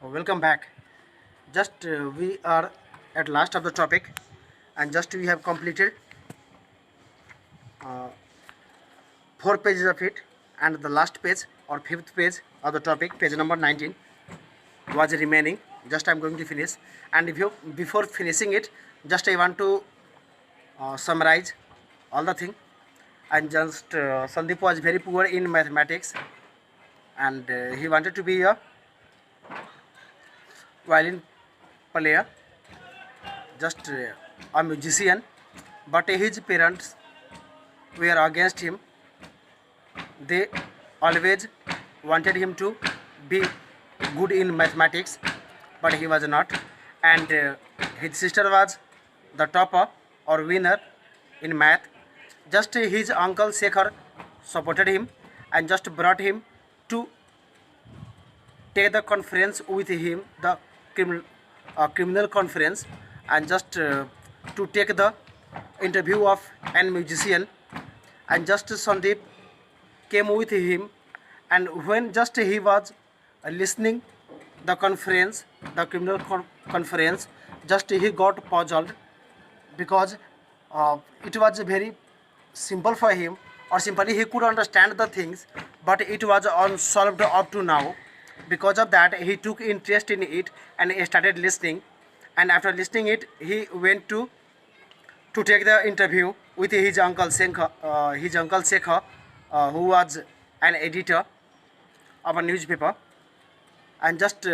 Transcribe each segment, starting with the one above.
Welcome back. Just we are at last of the topic, and just we have completed 4 pages of it, and the last page or fifth page of the topic, page number 19, was remaining. Just I'm going to finish, and if you before finishing it, just I want to summarize all the thing. And just Sandeep was very poor in mathematics, and he wanted to be a violin player, just a musician, but his parents were against him. They always wanted him to be good in mathematics, but he was not. And his sister was the topper or winner in math. Just his uncle Shekhar supported him and just brought him to take the conference with him, the criminal conference, and just to take the interview of an musician. And just Sandeep came with him, and when just he was listening the conference, the criminal conference, just he got puzzled because it was very simple for him, or simply he could understand the things, but it was unsolved up to now. Because of that, he took interest in it and he started listening, and after listening it, he went to take the interview with his uncle Shekhar, who was an editor of a newspaper. And just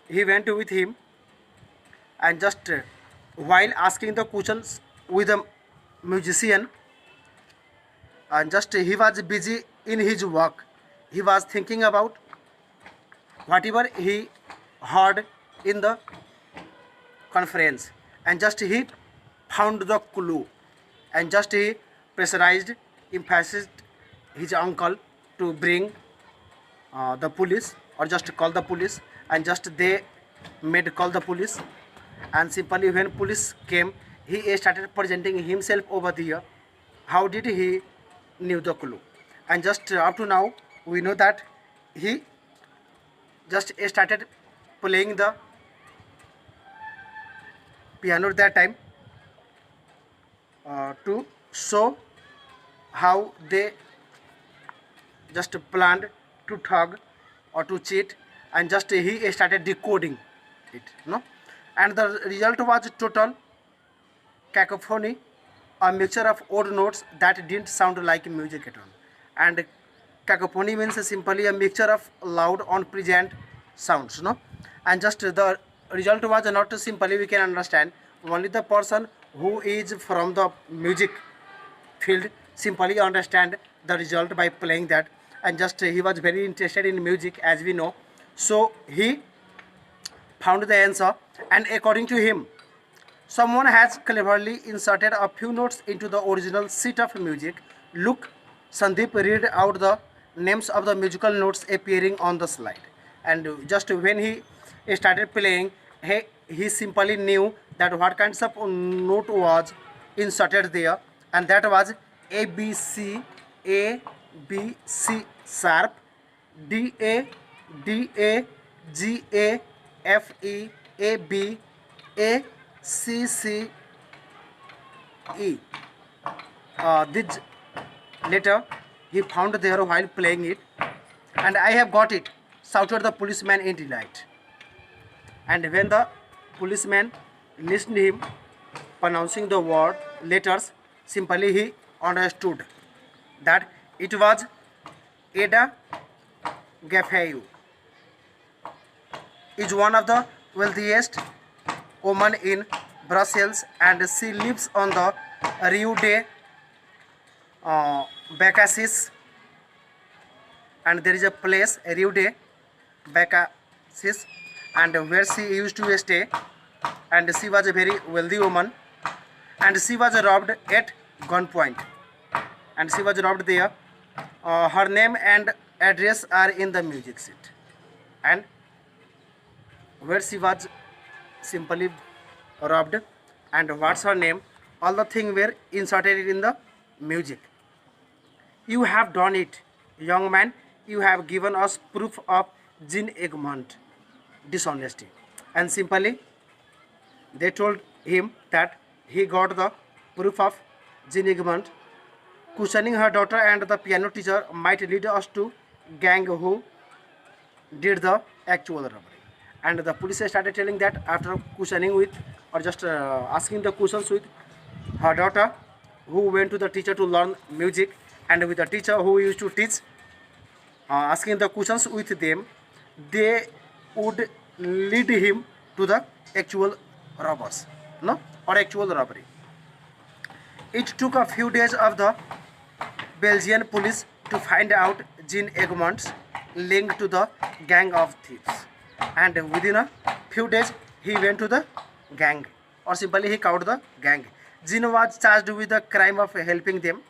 he went with him, and just while asking the questions with the musician, and just he was busy in his work. He was thinking about whatever he heard in the conference, and just he found the clue, and just he pressurized, emphasized his uncle to bring the police, or just call the police. And just they made call the police, and simply when police came, he started presenting himself over there. How did he knew the clue? And just up to now we know that he just started playing the piano at that time, to show how they just planned to thug or to cheat. And just he started decoding it, no. And the result was total cacophony, a mixture of odd notes that didn't sound like music at all. And cacophony means simply a mixture of loud unpleasant sounds, no. And just the result was not simply we can understand, only the person who is from the music field simply understand the result by playing that. And just he was very interested in music, as we know, so he found the answer. And according to him, someone has cleverly inserted a few notes into the original sheet of music. Look, Sandeep read out the names of the musical notes appearing on the slide. And just when he started playing, he simply knew that what kinds of note was inserted there, and that was A B C, A B C sharp, D A, D A, G A, F E, A B, A C C E. This later he found there while playing it. And I have got it, shouted the policeman in delight. And when the policeman listened to him pronouncing the word letters, simply he understood that it was Ada Gaffeu is one of the wealthiest women in Brussels, and she lives on the Rue de Bacassis. And there is a place, Rue de Bacassis, and where she used to stay. And she was a very wealthy woman, and she was robbed at gunpoint, and she was robbed there. Her name and address are in the music sheet, and where she was simply robbed and what's her name, all the things were inserted in the music. You have done it, young man. You have given us proof of Jean Egmont. dishonesty. And simply they told him that he got the proof of Jean Egmont. Questioning her daughter and the piano teacher might lead us to gang who did the actual robbery. And the police started telling that after questioning with or just asking the questions with her daughter, who went to the teacher to learn music, and with the teacher who used to teach, asking the questions with them, they would lead him to the actual robbers, no, or actual robbery. It took a few days of the Belgian police to find out Jean Egmont's link to the gang of thieves, and within a few days he went to the gang, or simply he caught the gang. Jean was charged with the crime of helping them,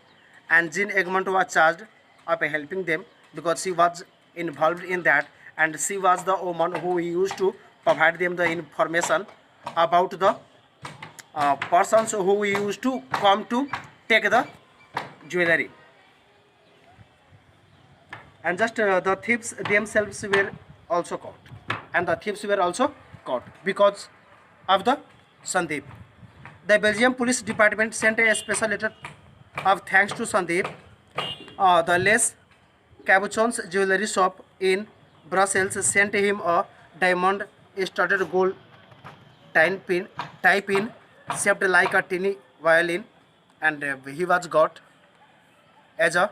and Jean Egmont was charged of helping them because she was involved in that, and she was the woman who used to provide them the information about the persons who used to come to take the jewelry. And just the thieves themselves were also caught, and the thieves were also caught because of the Sandeep. The Belgium Police Department sent a special letter of thanks to Sandeep. The Les Cabochon's jewelry shop in Brussels sent him a diamond-studded gold tie pin shaped like a tiny violin, and he was got as a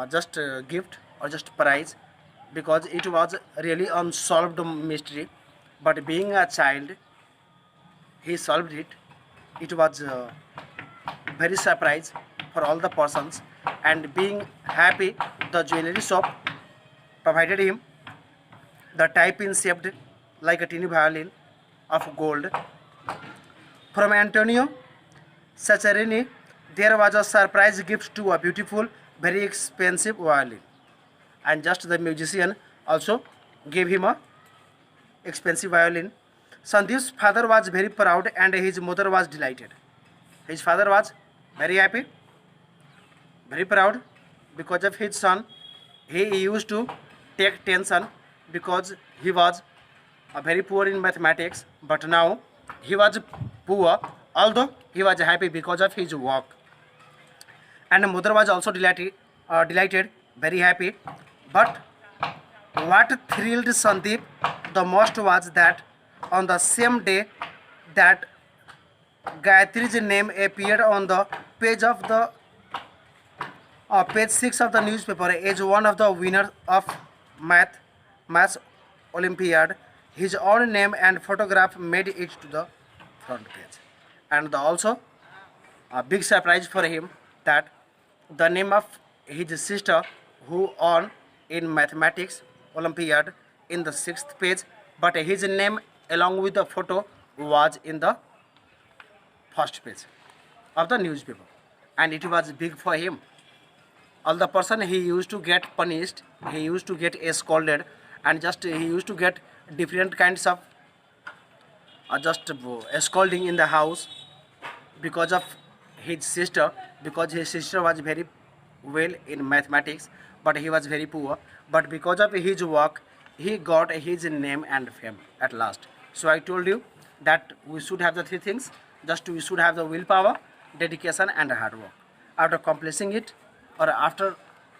just gift or just prize because it was really unsolved mystery. But being a child, he solved it. It was very surprise for all the persons, and being happy, the jewelry shop provided him the type in shaped like a tiny violin of gold. From Antonio Saccherini, there was a surprise gift to a beautiful, very expensive violin, and just the musician also gave him a expensive violin. Sandeep's father was very proud and his mother was delighted. His father was very happy, very proud because of his son. He used to take tension because he was very poor in mathematics, but now he was poor, although he was happy because of his work. And the mother was also delighted, very happy. But what thrilled Sandeep the most was that on the same day that Gayatri's name appeared on the page of the page 6 of the newspaper as one of the winners of maths Olympiad. His own name and photograph made it to the front page, and also a big surprise for him that the name of his sister who won in mathematics Olympiad in the 6th page, but his name along with the photo was in the first page of the newspaper, and it was big for him. All the person he used to get punished, he used to get scolded, and just he used to get different kinds of just scolding in the house because of his sister, because his sister was very well in mathematics but he was very poor, but because of his work he got his name and fame at last. So I told you that we should have the three things. Just we should have the willpower, dedication and hard work. After completing it, or after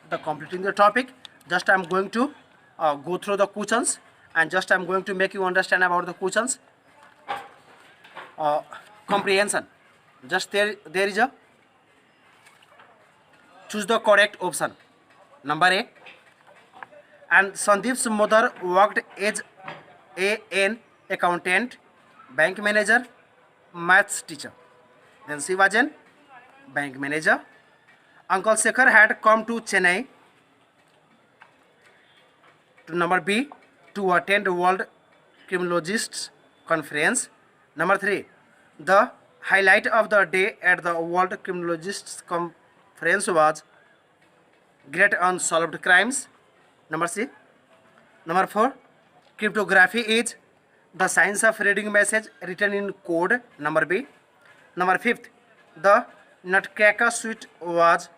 the completing the topic, just I am going to go through the questions, and just I am going to make you understand about the questions. Comprehension. Just there is a choose the correct option. Number A. And Sandeep's mother worked as an accountant, bank manager, maths teacher. Then she was an bank manager. Uncle Shekhar had come to Chennai to number B to attend World Criminologists Conference. Number 3. The highlight of the day at the World Criminologists Conference was great unsolved crimes. Number C. Number 4. Cryptography is the science of reading message written in code. Number B. Number 5. The Nutcracker suite was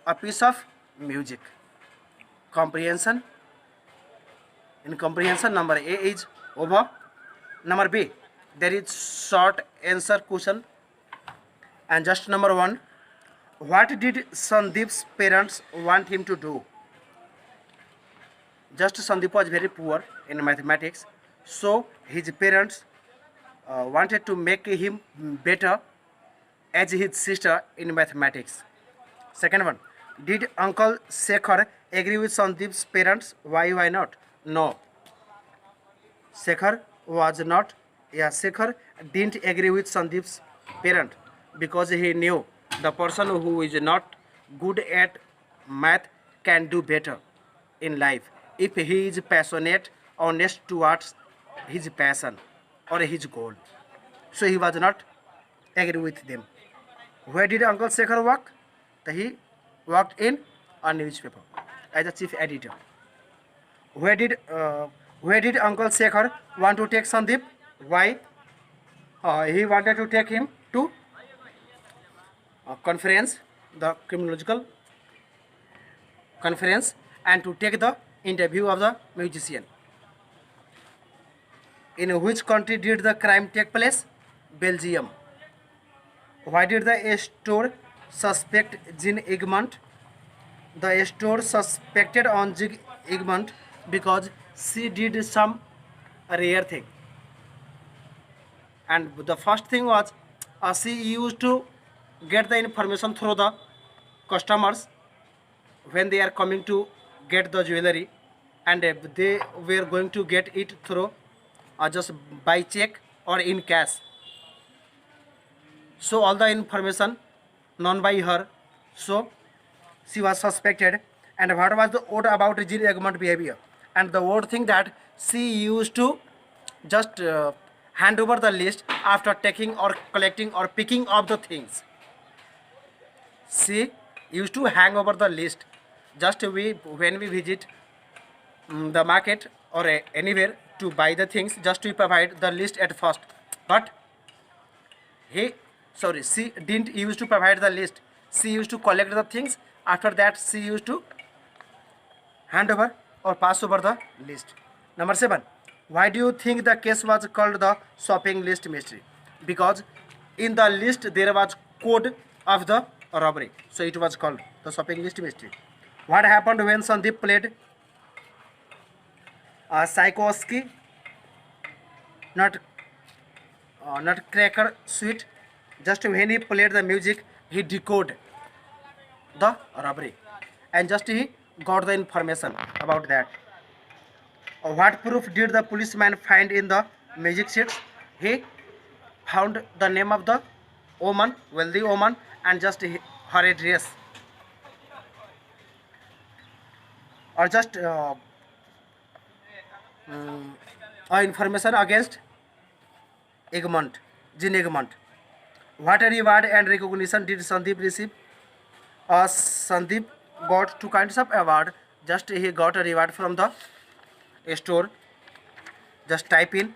a piece of music. Comprehension. In comprehension, number A is over. Number B, there is short answer question. And just number 1, what did Sandeep's parents want him to do? Just Sandeep was very poor in mathematics, so his parents wanted to make him better as his sister in mathematics. Second one, did Uncle Shekhar agree with Sandeep's parents? Why not? No. Shekhar Shekhar didn't agree with Sandeep's parent because he knew the person who is not good at math can do better in life if he is passionate, honest towards his passion or his goal. So he was not agree with them. Where did Uncle Shekhar work? He worked in a newspaper as a chief editor. Where did Uncle Shekhar want to take Sandeep? Why? He wanted to take him to a conference, the criminological conference, and to take the interview of the musician. In which country did the crime take place? Belgium. Why did the store suspect Jean Egmont? The store suspected on Jean Egmont because she did some rare thing. And the first thing was she used to get the information through the customers when they are coming to get the jewelry, and they were going to get it through just by check or in cash. So all the information known by her, so she was suspected. And what was the odd about Jean Egmont behavior? And the odd thing that she used to just hand over the list after taking or collecting or picking up the things. She used to hang over the list. Just when we visit the market or anywhere to buy the things, just to provide the list at first. But she didn't used to provide the list. She used to collect the things. After that, she used to hand over or pass over the list. Number 7. Why do you think the case was called the shopping list mystery? Because in the list there was code of the robbery, so it was called the shopping list mystery. What happened when Sandeep played Tchaikovsky Nutcracker Suite? Just when he played the music, he decoded the robbery, and just he got the information about that. What proof did the policeman find in the music sheets? He found the name of the woman, wealthy woman, and just her address, or just information against Egmont, Jean Egmont. What reward and recognition did Sandeep receive? Sandeep got two kinds of award. Just he got a reward from the store. Just type in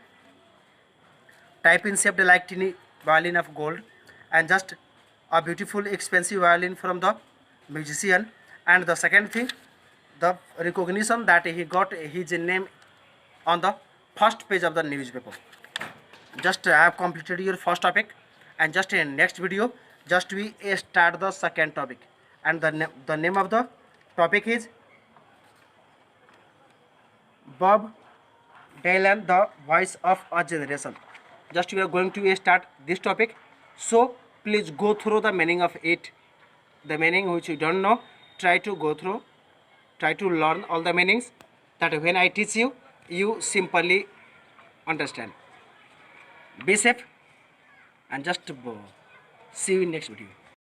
shaped like tiny violin of gold, and just a beautiful expensive violin from the musician. And the second thing, the recognition that he got his name on the first page of the newspaper. Just I have completed your first topic, and just in next video just we start the second topic, and the name of the topic is Bob Dylan, the voice of a generation. Just we are going to start this topic, so please go through the meaning of it. The meaning which you don't know, try to go through, try to learn all the meanings, that when I teach you, you simply understand. Be safe, and just see you in next video.